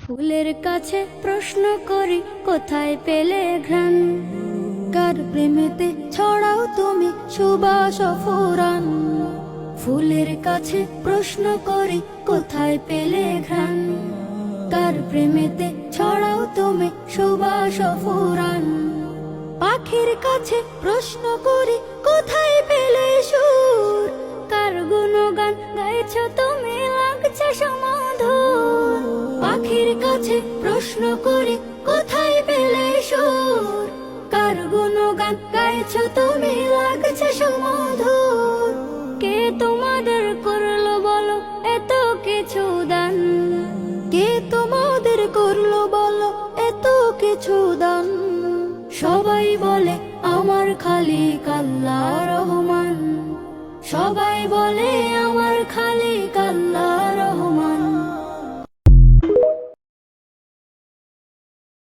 ফুলের কাছে প্রশ্ন করি কোথায় পেলে ঘ্রাণ, কার প্রেমেতে ছড়াও তুমি সুবাস ফুরান। ফুলের কাছে প্রশ্ন করি কোথায় পেলে ঘ্রাণ, কার প্রেমেতে ছড়াও তুমি সুবাস ফুরান। পাখির কাছে প্রশ্ন করি কোথায় পেলে সুর, কার গুণগান গাইছ তুমি লাগছে সমাধুর। পাখির কাছে প্রশ্ন করি কোথায় পেলে সুর, কার গুণগান গাইছ তুমি লাগছে সমাধুর। কে তোমাদের করলো বলো এত কিছু দান, কে তোমাদের করলো বলো এত কিছু দান। সবাই বলে আমার খালিক আল্লাহ রহমান, সবাই বলে আমার খালিক আল্লাহ রহমান।